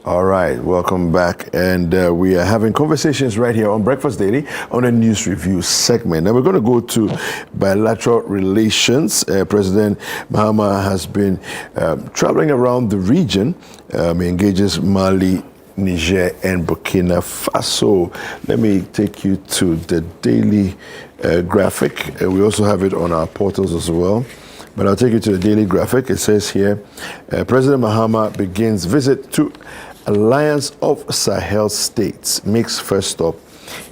All right, welcome back. And we are having conversations right here on Breakfast Daily on a news review segment. Now we're going to go to bilateral relations. President Mahama has been traveling around the region. He engages Mali, Niger, and Burkina Faso. Let me take you to the daily graphic. We also have it on our portals as well. But I'll take you to the daily graphic. It says here, President Mahama begins visit to Alliance of Sahel States, makes first stop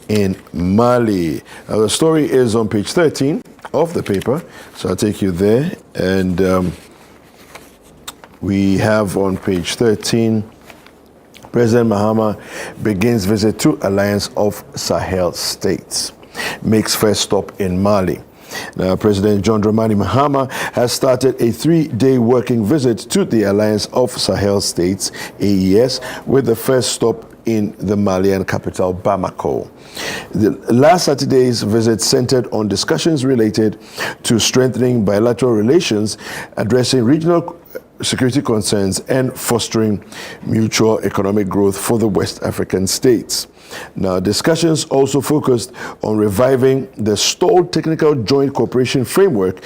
in Mali. Now, the story is on page 13 of the paper, so I'll take you there. And we have on page 13, President Mahama begins visit to Alliance of Sahel States, makes first stop in Mali. Now, President John Dramani Mahama has started a 3-day working visit to the Alliance of Sahel States, AES, with the first stop in the Malian capital, Bamako. The last Saturday's visit centered on discussions related to strengthening bilateral relations, addressing regional security concerns, and fostering mutual economic growth for the West African states. Now, discussions also focused on reviving the stalled technical joint cooperation framework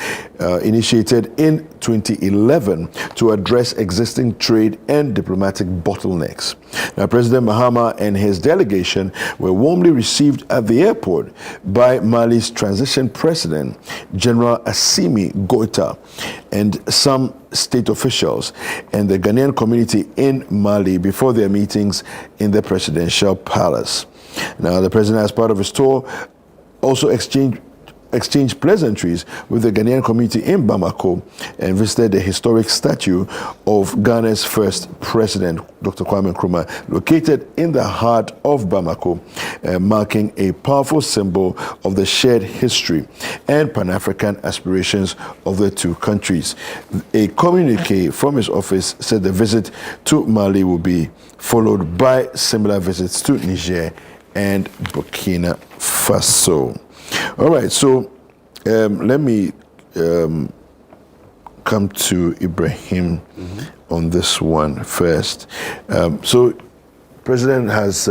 initiated in 2011 to address existing trade and diplomatic bottlenecks. Now, President Mahama and his delegation were warmly received at the airport by Mali's transition president, General Assimi Goïta, and some state officials and the Ghanaian community in Mali before their meetings in the presidential palace. Now, the president, as part of his tour, also exchanged pleasantries with the Ghanaian community in Bamako and visited the historic statue of Ghana's first president, Dr. Kwame Nkrumah, located in the heart of Bamako, marking a powerful symbol of the shared history and Pan-African aspirations of the two countries. A communique from his office said the visit to Mali will be followed by similar visits to Niger and Burkina Faso. All right, so let me come to Ibrahim on this one first. So, President has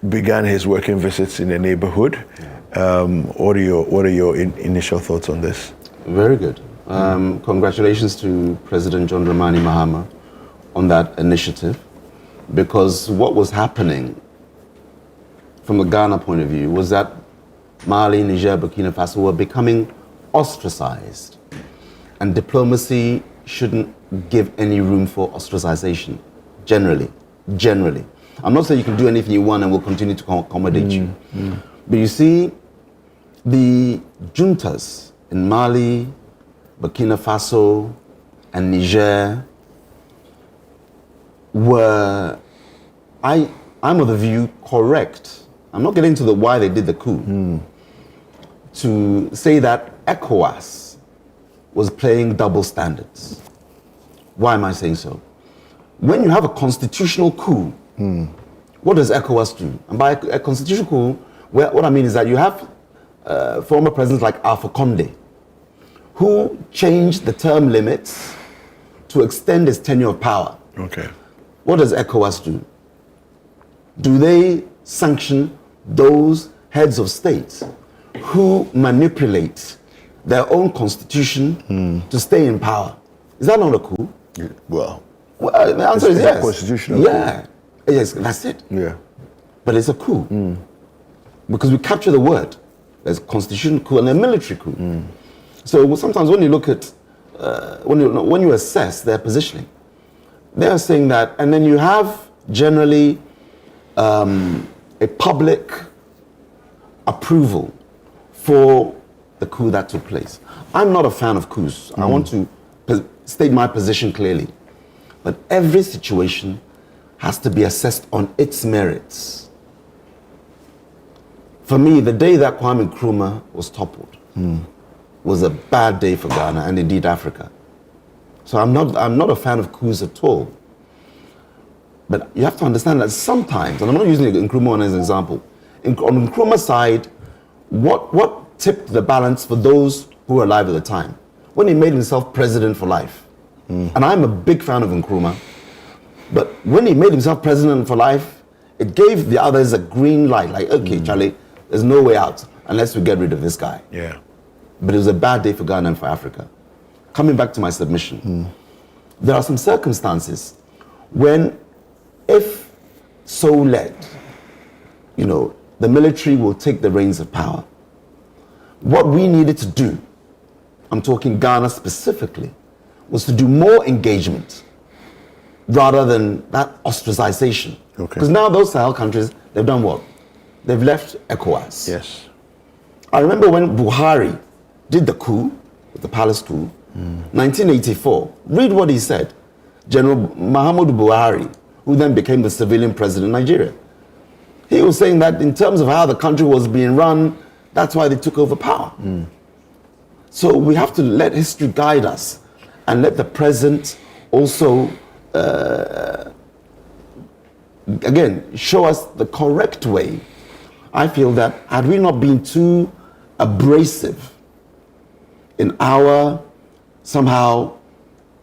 begun his working visits in the neighborhood. What are your initial thoughts on this? Very good. Congratulations to President John Dramani Mahama on that initiative, because what was happening from the Ghana point of view was that Mali, Niger, Burkina Faso were becoming ostracized, and diplomacy shouldn't give any room for ostracization, generally. I'm not saying you can do anything you want and we'll continue to accommodate you. But you see, the juntas in Mali, Burkina Faso, and Niger were, I'm of the view, correct. I'm not getting into the why they did the coup. To say that ECOWAS was playing double standards. Why am I saying so? When you have a constitutional coup, what does ECOWAS do? And by a constitutional coup, what I mean is that you have former presidents like Alpha Condé, who changed the term limits to extend his tenure of power. Okay. What does ECOWAS do? Do they sanction those heads of states who manipulate their own constitution to stay in power? Is that not a coup? Well, the answer is yes. Constitutional coup. Yes, that's it. Yeah. But it's a coup. Because we capture the word. There's a constitutional coup and a military coup. So sometimes when you look at, when you assess their positioning, they're saying that, and then you have generally a public approval for the coup that took place. I'm not a fan of coups. I want to state my position clearly. But every situation has to be assessed on its merits. For me, the day that Kwame Nkrumah was toppled was a bad day for Ghana and indeed Africa. So I'm not a fan of coups at all. But you have to understand that sometimes, and I'm not using Nkrumah as an example, on Nkrumah's side, what tipped the balance for those who were alive at the time? When he made himself president for life, And I'm a big fan of Nkrumah. But when he made himself president for life, it gave the others a green light. Like, okay, Charlie, there's no way out unless we get rid of this guy. Yeah. But it was a bad day for Ghana and for Africa. Coming back to my submission, there are some circumstances when, if so led, the military will take the reins of power. What we needed to do, I'm talking Ghana specifically, was to do more engagement rather than that ostracization. Because now those Sahel countries, they've done what? They've left ECOWAS. Yes. I remember when Buhari did the coup, the palace coup, 1984. Read what he said. General Muhammadu Buhari, who then became the civilian president of Nigeria. He was saying that in terms of how the country was being run, that's why they took over power. So we have to let history guide us and let the present also, again, show us the correct way. I feel that had we not been too abrasive in our somehow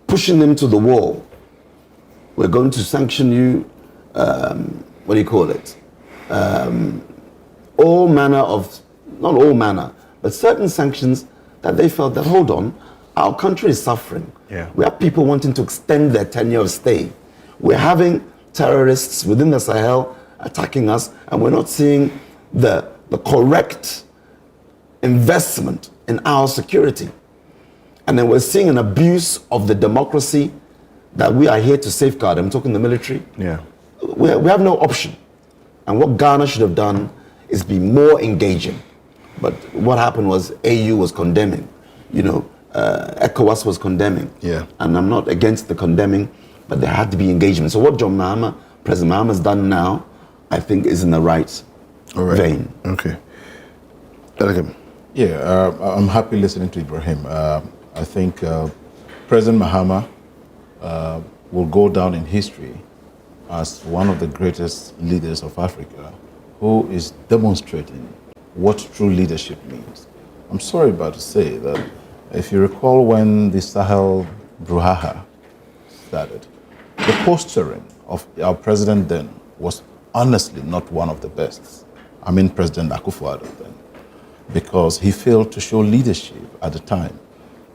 pushing them to the wall, we're going to sanction you, what do you call it? All manner of, not all manner, but certain sanctions that they felt that, hold on, our country is suffering. Yeah. We have people wanting to extend their tenure of stay. We're having terrorists within the Sahel attacking us, and we're not seeing the correct investment in our security. And then we're seeing an abuse of the democracy that we are here to safeguard. I'm talking the military. Yeah. We have no option. And what Ghana should have done is be more engaging. But what happened was AU was condemning, ECOWAS was condemning. Yeah. And I'm not against the condemning, but there had to be engagement. So what President Mahama has done now, I think is in the right vein. Okay. Elegant. Yeah, I'm happy listening to Ibrahim. I think President Mahama will go down in history as one of the greatest leaders of Africa who is demonstrating what true leadership means. I'm sorry about to say that if you recall when the Sahel brouhaha started, the posturing of our president then was honestly not one of the best. I mean President Akufo-Addo then, because he failed to show leadership at the time.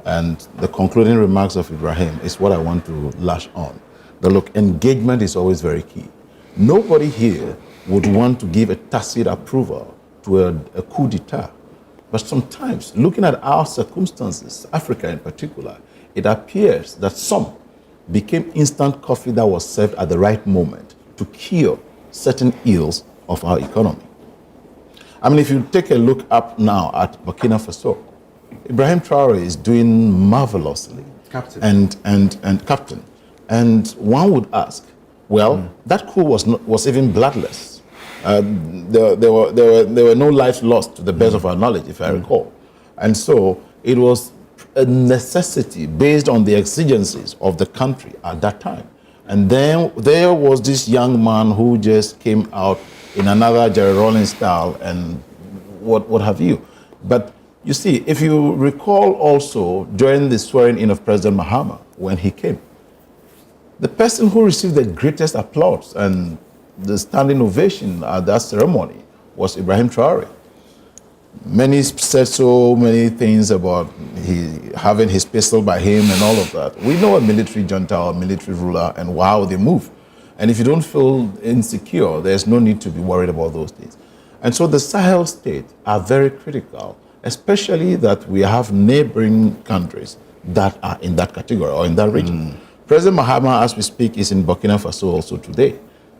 And the concluding remarks of Ibrahim is what I want to lash on. That look, engagement is always very key. Nobody here would want to give a tacit approval to a coup d'etat. But sometimes, looking at our circumstances, Africa in particular, it appears that some became instant coffee that was served at the right moment to cure certain ills of our economy. I mean, if you take a look up now at Burkina Faso, Ibrahim Traore is doing marvelously. Captain. And captain. And one would ask, well, that coup was even bloodless. There were no lives lost, to the best of our knowledge, if I recall. And so it was a necessity based on the exigencies of the country at that time. And then there was this young man who just came out in another Jerry Rawlings style and what have you. But you see, if you recall also during the swearing in of President Mahama when he came, the person who received the greatest applause and the standing ovation at that ceremony was Ibrahim Traore. Many said so many things about having his pistol by him and all of that. We know a military junta or military ruler and how they move. And if you don't feel insecure, there's no need to be worried about those things. And so the Sahel states are very critical, especially that we have neighboring countries that are in that category or in that region. President Mahama, as we speak, is in Burkina Faso also today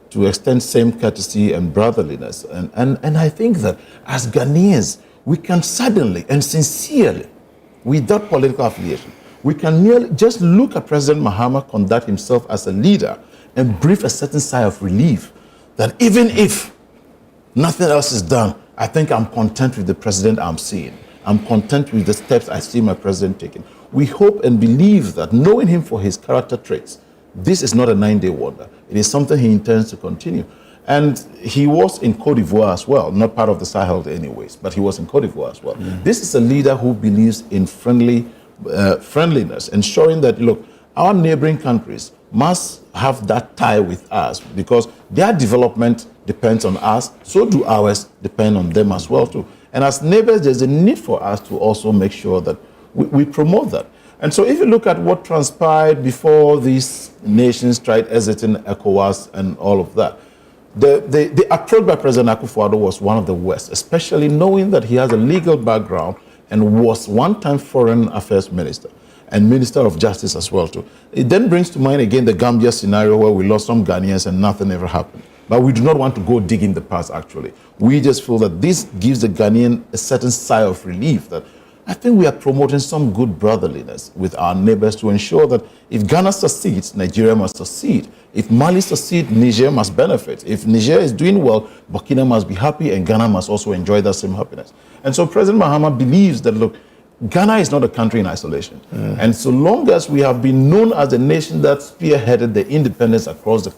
to extend same courtesy and brotherliness. And I think that as Ghanaians, we can suddenly and sincerely, without political affiliation, we can merely just look at President Mahama conduct himself as a leader and breathe a certain sigh of relief that even if nothing else is done, I think I'm content with the president I'm seeing. I'm content with the steps I see my president taking. We hope and believe that knowing him for his character traits, this is not a 9-day wonder. It is something he intends to continue. And he was in Cote d'Ivoire as well, not part of the Sahel anyways, but he was in Cote d'Ivoire as well. This is a leader who believes in friendliness, ensuring that, look, our neighboring countries must have that tie with us because their development depends on us, so do ours depend on them as well too. And as neighbors, there's a need for us to also make sure that we promote that. And so if you look at what transpired before these nations tried exiting ECOWAS and all of that, the approach by President Akufo-Addo was one of the worst, especially knowing that he has a legal background and was one-time foreign affairs minister and minister of justice as well too. It then brings to mind again the Gambia scenario where we lost some Ghanaians and nothing ever happened. But we do not want to go dig in the past actually. We just feel that this gives the Ghanaian a certain sigh of relief that I think we are promoting some good brotherliness with our neighbors to ensure that if Ghana succeeds, Nigeria must succeed. If Mali succeeds, Niger must benefit. If Niger is doing well, Burkina must be happy and Ghana must also enjoy that same happiness. And so President Mahama believes that, look, Ghana is not a country in isolation. And so long as we have been known as a nation that spearheaded the independence across the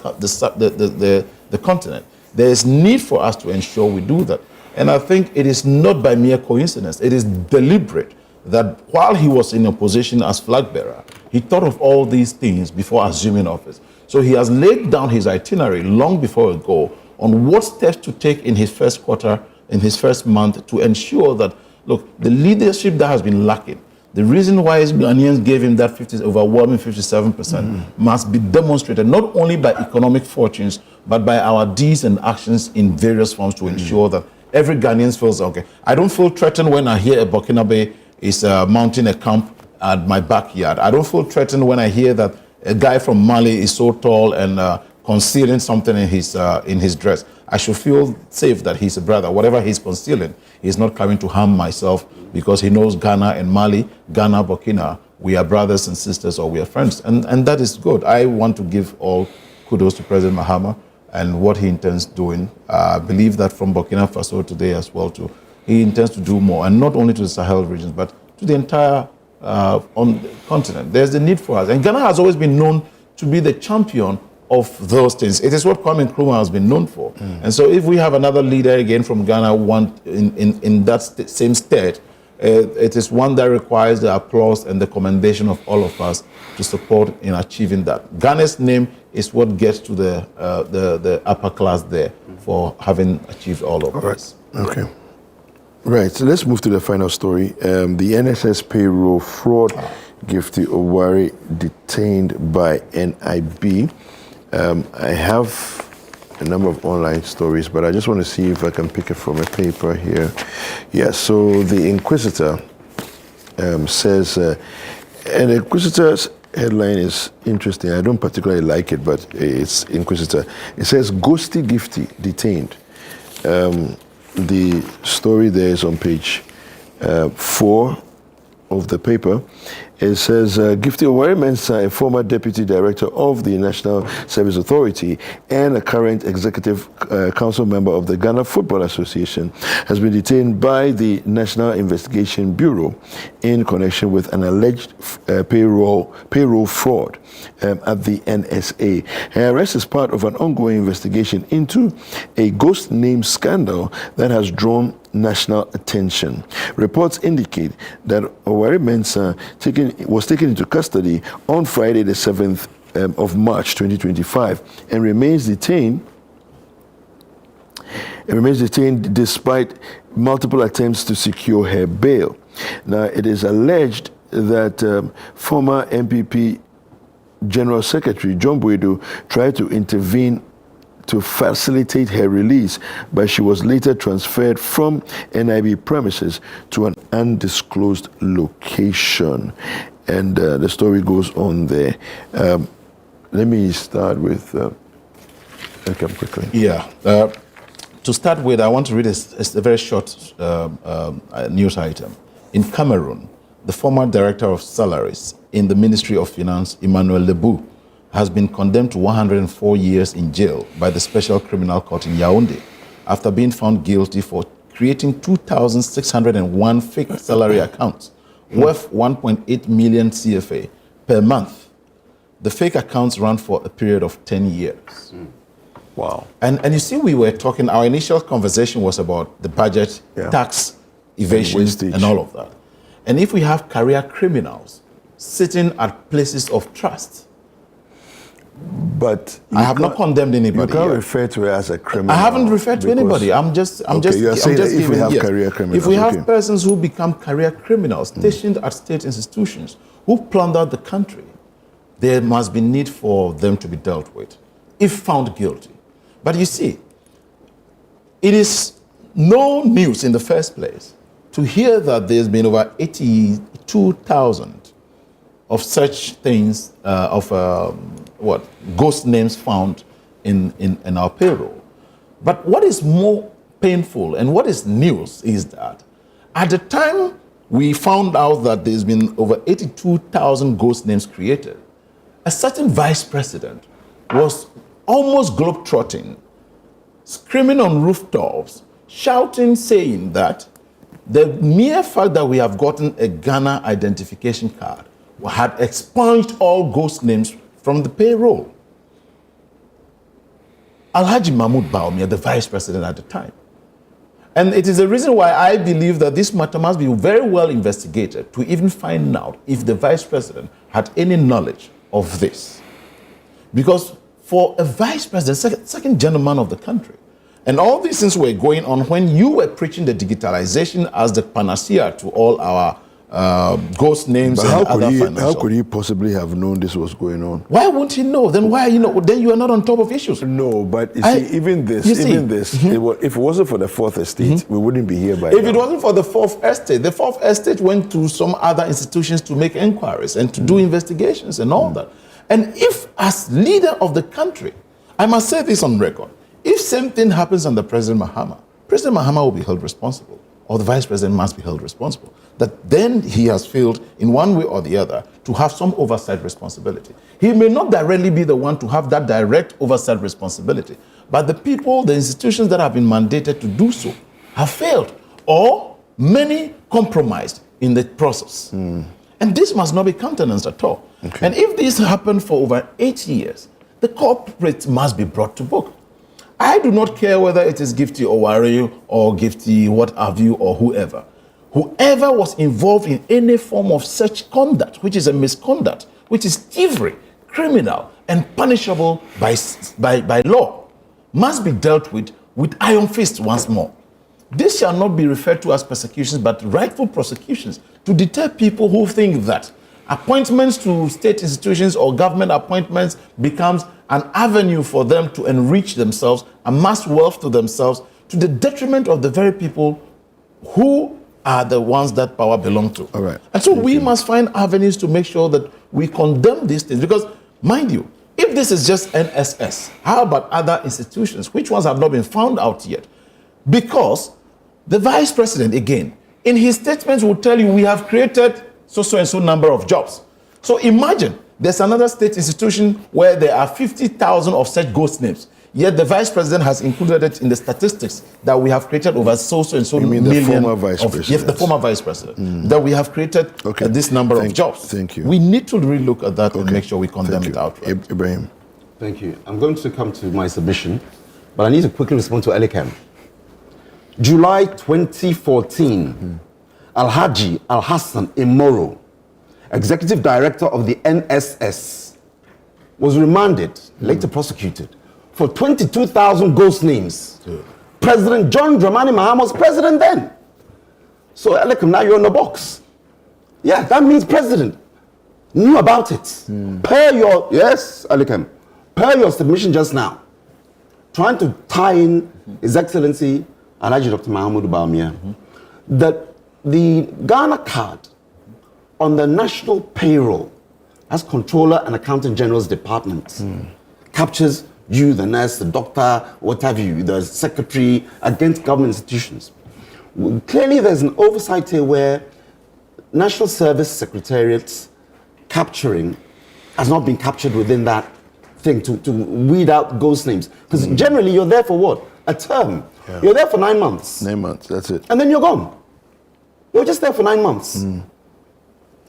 continent, there is need for us to ensure we do that. And I think it is not by mere coincidence. It is deliberate that while he was in opposition as flag bearer, he thought of all these things before assuming office. So he has laid down his itinerary long before a goal on what steps to take in his first quarter, in his first month, to ensure that, look, the leadership that has been lacking, the reason why his Ghanaians gave him that overwhelming 57% must be demonstrated not only by economic fortunes, but by our deeds and actions in various forms to ensure that every Ghanaian feels okay. I don't feel threatened when I hear a Burkinabe is mounting a camp at my backyard. I don't feel threatened when I hear that a guy from Mali is so tall and concealing something in his dress. I should feel safe that he's a brother. Whatever he's concealing, he's not coming to harm myself because he knows Ghana and Mali, Ghana, Burkina, we are brothers and sisters or we are friends. And that is good. I want to give all kudos to President Mahama and what he intends doing. I believe that from Burkina Faso today as well too, he intends to do more, and not only to the Sahel regions, but to the entire on the continent. There's a need for us. And Ghana has always been known to be the champion of those things. It is what Kwame Nkrumah has been known for. And so if we have another leader again from Ghana in that same state, it is one that requires the applause and the commendation of all of us to support in achieving that. Ghana's name is what gets to the upper class there for having achieved all of this. Okay. Right, so let's move to the final story. The NSS Payroll fraud, Gifty Owari detained by NIB. I have a number of online stories, but I just want to see if I can pick it from a paper here. Yeah, so the Inquisitor says, and the Inquisitor's headline is interesting. I don't particularly like it, but it's Inquisitor. It says, Ghosty Gifty detained. The story there is on page 4 of the paper. It says, Gifty Owari Mensah, a former deputy director of the National Service Authority and a current executive council member of the Ghana Football Association, has been detained by the National Investigation Bureau in connection with an alleged payroll fraud at the NSA. Her arrest is part of an ongoing investigation into a ghost name scandal that has drawn national attention. Reports indicate that Owari Mensah was taken into custody on Friday the 7th of March 2025 and remains detained despite multiple attempts to secure her bail. Now, it is alleged that former MPP General Secretary John Boydo tried to intervene to facilitate her release, but she was later transferred from NIB premises to an undisclosed location. And the story goes on there. Let me start with, quickly. Yeah. To start with, I want to read a very short news item. In Cameroon, the former director of salaries in the Ministry of Finance, Emmanuel Lebu, has been condemned to 104 years in jail by the Special Criminal Court in Yaoundé after being found guilty for creating 2,601 fake salary accounts worth 1.8 million CFA per month. The fake accounts ran for a period of 10 years. Wow. And you see, we were talking, our initial conversation was about the budget, tax evasion, and all of that. And if we have career criminals sitting at places of trust. But I have not condemned anybody. You can't yet. refer to it as a criminal. I haven't referred to anybody. I'm just you are saying that if we giving, have yes. career criminals, If we have okay. persons who become career criminals stationed at state institutions who plunder the country, there must be need for them to be dealt with if found guilty. But you see, it is no news in the first place to hear that there's been over 82,000 of such things, ghost names found in our payroll. But what is more painful and what is news is that at the time we found out that there's been over 82,000 ghost names created, a certain vice president was almost globetrotting, screaming on rooftops, shouting, saying that the mere fact that we have gotten a Ghana identification card had expunged all ghost names from the payroll. Alhaji Mahmoud Bawumia, the vice president at the time. And it is the reason why I believe that this matter must be very well investigated to even find out if the vice president had any knowledge of this. Because for a vice president, second gentleman of the country, and all these things were going on when you were preaching the digitalization as the panacea to all our ghost names But and other financial. how could he possibly have known this was going on? Why won't he know? Then why then you are not on top of issues. No, but you see, even this, if it wasn't for the fourth estate, we wouldn't be here by If now. it wasn't for the fourth estate, the fourth estate went to some other institutions to make inquiries and to do investigations and all that. And if, as leader of the country, I must say this on record, if same thing happens under President Mahama will be held responsible, or the vice president must be held responsible. That then he has failed in one way or the other to have some oversight responsibility. He may not directly be the one to have that direct oversight responsibility, but the people, the institutions that have been mandated to do so have failed, or many compromised in the process. And this must not be countenanced at all. Okay. And if this happened for over 8 years, the culprit must be brought to book. I do not care whether it is Gifty Owari or Gifty what have you or whoever. Whoever was involved in any form of such conduct, which is a misconduct, which is thievery, criminal, and punishable by law, must be dealt with iron fist once more. This shall not be referred to as persecutions, but rightful prosecutions to deter people who think that appointments to state institutions or government appointments becomes an avenue for them to enrich themselves, amass wealth to themselves, to the detriment of the very people who are the ones that power belongs to. All right. And so we must find avenues to make sure that we condemn these things. Because, mind you, if this is just NSS, how about other institutions? Which ones have not been found out yet? Because the vice president, again, in his statements will tell you we have created so and so number of jobs. So imagine there's another state institution where there are 50,000 of such ghost names. Yet the vice president has included it in the statistics that we have created over so and so million. The former vice president? Yes, the former vice president. That we have created this number of jobs. Thank you. We need to really look at that and make sure we condemn it outright. Ibrahim. Thank you. I'm going to come to my submission, but I need to quickly respond to Elikem. July 2014, Alhaji Al-Hassan Imoro, Executive Director of the NSS, was remanded, later prosecuted, for 22,000 ghost names. President John Dramani Mahama was president then. So, Elikem, now you're in the box. Yeah, that means president knew about it. Per your submission just now, trying to tie in His Excellency Alhaji Dr. Mahmoud Bawumia, that the Ghana card on the national payroll as Controller and Accountant General's Department captures you, the nurse, the doctor, what have you, the secretary, against government institutions. Clearly there's an oversight here where National Service Secretariat's capturing has not been captured within that thing to weed out ghost names. Because generally you're there for what? A term. Yeah. You're there for 9 months. 9 months, that's it. And then you're gone. You're just there for 9 months.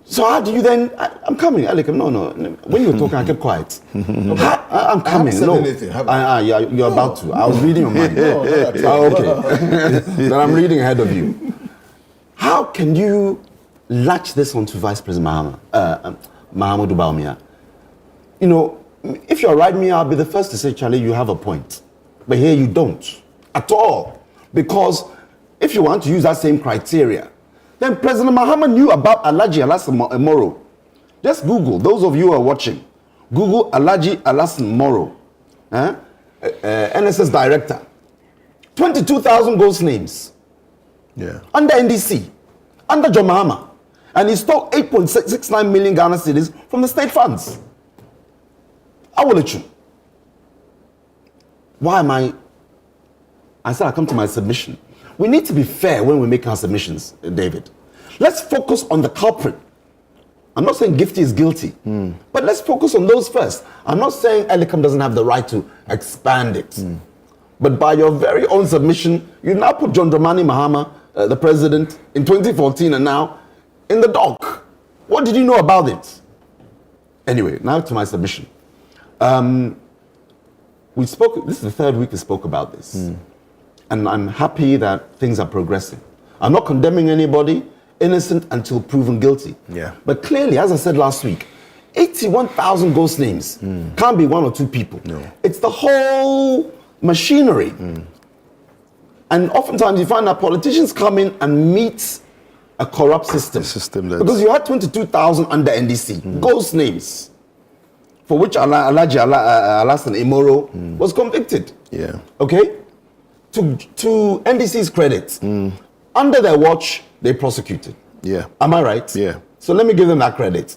So how do you then? I'm coming, Elikem. No. When you were talking, I kept quiet. I'm coming. You're about to. I was reading your mind. Okay. Then I'm reading ahead of you. How can you latch this onto Vice President Mahamudu Bawumia. You know, if you're right, me, I'll be the first to say, Charlie, you have a point. But here you don't at all. Because if you want to use that same criteria, then President Mahama knew about Alhaji Alassane Moro. Just Google, those of you who are watching, Google Alhaji Alassane Moro, NSS director. 22,000 ghost names. Yeah. Under NDC, under John Mahama. And he stole 8.69 million Ghana cedis from the state funds. I will let you. Why am I said I come to my submission. We need to be fair when we make our submissions, David. Let's focus on the culprit. I'm not saying Gifty is guilty, but let's focus on those first. I'm not saying Elikam doesn't have the right to expand it. But by your very own submission, you now put John Dramani Mahama, the president, in 2014 and now in the dock. What did you know about it? Anyway, now to my submission. We spoke, this is the third week we spoke about this. And I'm happy that things are progressing. I'm not condemning anybody, innocent until proven guilty. Yeah. But clearly, as I said last week, 81,000 ghost names can't be one or two people. No. It's the whole machinery. And oftentimes you find that politicians come in and meet a corrupt system. Because you had 22,000 under NDC, ghost names, for which Alhaji Alassane Moro was convicted. Yeah. Okay? To NDC's credit, under their watch, they prosecuted. Yeah. Am I right? Yeah. So let me give them that credit.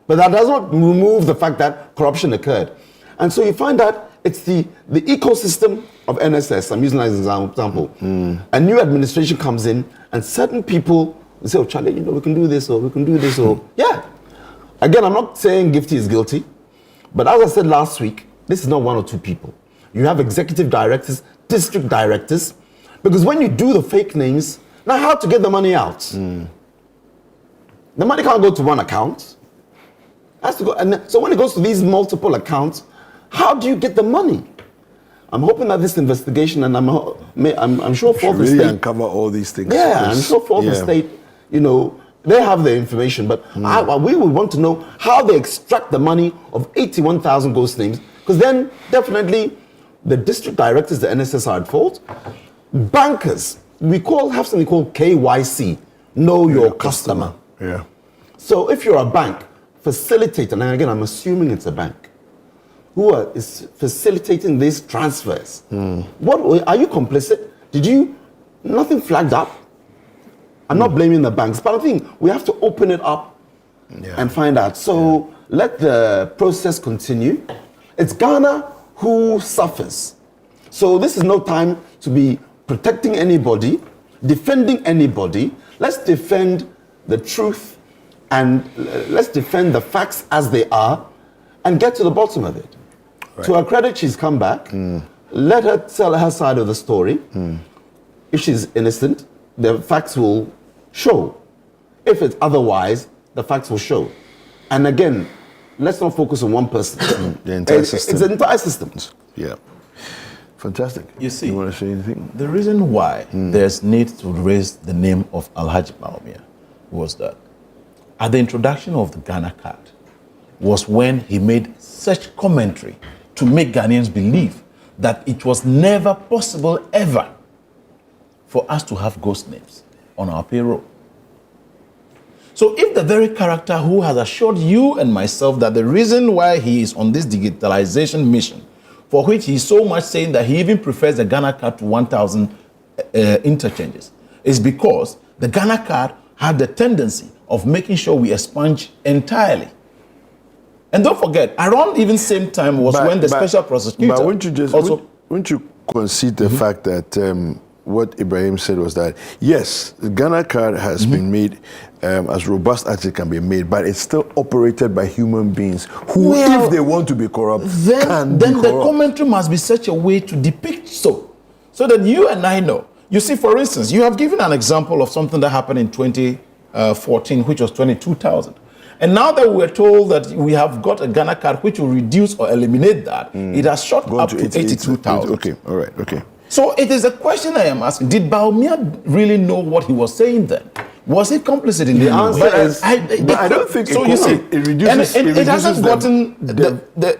But that does not remove the fact that corruption occurred. And so you find that it's the ecosystem of NSS, I'm using that as an example. A new administration comes in and certain people say, oh, Charlie, you know, we can do this or we can do this or, yeah. Again, I'm not saying Gifty is guilty, but as I said last week, this is not one or two people. You have executive directors, district directors, because when you do the fake names, now how to get the money out? The money can't go to one account. It has to go, and so when it goes to these multiple accounts, how do you get the money? I'm hoping that this investigation, and I'm sure for the really state, uncover all these things. yeah, I'm sure for the state, you know, they have the information, but we would want to know how they extract the money of 81,000 ghost names, because then definitely the district directors, the NSS, are at fault. Bankers, have something called KYC, know your customer. Yeah. So if you're a bank, facilitate, and again, I'm assuming it's a bank, who is facilitating these transfers. What are you complicit? Nothing flagged up? I'm not blaming the banks, but I think we have to open it up and find out. So let the process continue. It's Ghana who suffers. So this is no time to be protecting anybody, defending anybody. Let's defend the truth and let's defend the facts as they are and get to the bottom of it. Right. To her credit, she's come back. Let her tell her side of the story. If she's innocent, the facts will show. If it's otherwise, the facts will show. And again, let's not focus on one person. The entire system. It's the entire system. Yeah. Fantastic. You see, you want to say anything? The reason why there's need to raise the name of Alhaji Bawumia was that at the introduction of the Ghana card was when he made such commentary to make Ghanaians believe that it was never possible ever for us to have ghost names on our payroll. So if the very character who has assured you and myself that the reason why he is on this digitalization mission, for which he's so much saying that he even prefers the Ghana card to 1,000 interchanges, is because the Ghana card had the tendency of making sure we expunge entirely. And don't forget, around even same time was when the special prosecutor... But wouldn't you concede the fact that what Ibrahim said was that, yes, the Ghana card has been made as robust as it can be made, but it's still operated by human beings who, if they want to be corrupt, can be corrupt. Then the commentary must be such a way to depict so that you and I know. You see, for instance, you have given an example of something that happened in 2014, which was 22,000. And now that we're told that we have got a Ghana card which will reduce or eliminate that, it has shot up to 82,000. Okay, all right, okay. So it is a question I am asking. Did Bawumia really know what he was saying then? Was he complicit in The the answer is- but I don't think so. it You could- see, it reduces- and it it hasn't reduces gotten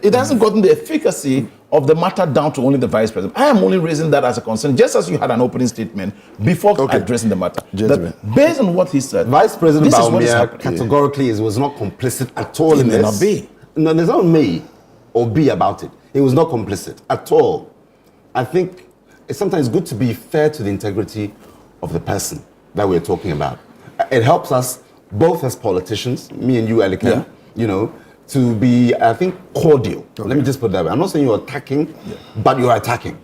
it hasn't gotten the efficacy of the matter down to only the vice president. I am only raising that as a concern, just as you had an opening statement before Okay. addressing the matter. Gentlemen. That based on what he said, Vice President this is what is Baumia happening. categorically was not complicit at all He in may this. not be. No, there's no may or be about it. He was not complicit at all. I think it's sometimes good to be fair to the integrity of the person that we're talking about. It helps us both as politicians, me and you, Elikem, to be, I think, cordial. Okay. Let me just put it that way. I'm not saying you're attacking, but you're attacking.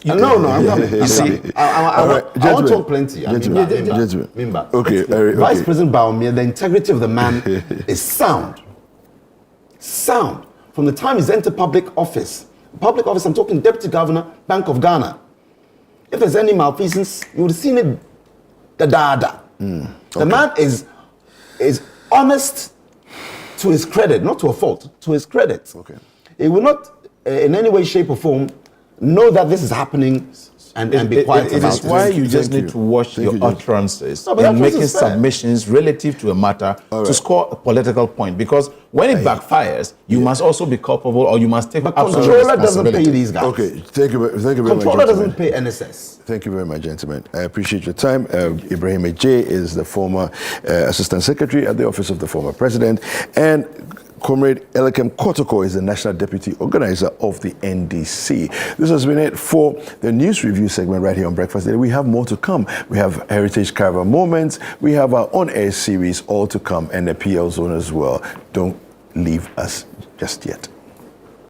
No, I'm coming. You see. I want to talk plenty. Gentlemen. Mimba. Okay. Vice President Baumia, the integrity of the man is sound. Sound. From the time he's entered public office, I'm talking Deputy Governor, Bank of Ghana. If there's any malfeasance, you would have seen it, The man is honest to his credit, not to a fault, to his credit. Okay. He will not, in any way, shape, or form, know that this is happening and be quiet It about is it. why you just Thank need you. to watch Thank your you, Judge. utterances No, but in that making is fair. submissions relative to a matter to score a political point. Because when it backfires, you must also be culpable, or you must take But absolute controller doesn't responsibility. pay these guys. Okay. Thank you very much, Controller gentlemen. doesn't pay NSS. Thank you very much, gentlemen. I appreciate your time. Ibrahim Ejay is the former Assistant Secretary at the Office of the former President, and Comrade Elikem Kotoko is the National Deputy Organizer of the NDC. This has been it for the News Review segment right here on Breakfast Daily. We have more to come. We have Heritage Caravan Moments. We have our on-air series all to come, and the PL Zone as well. Don't leave us just yet.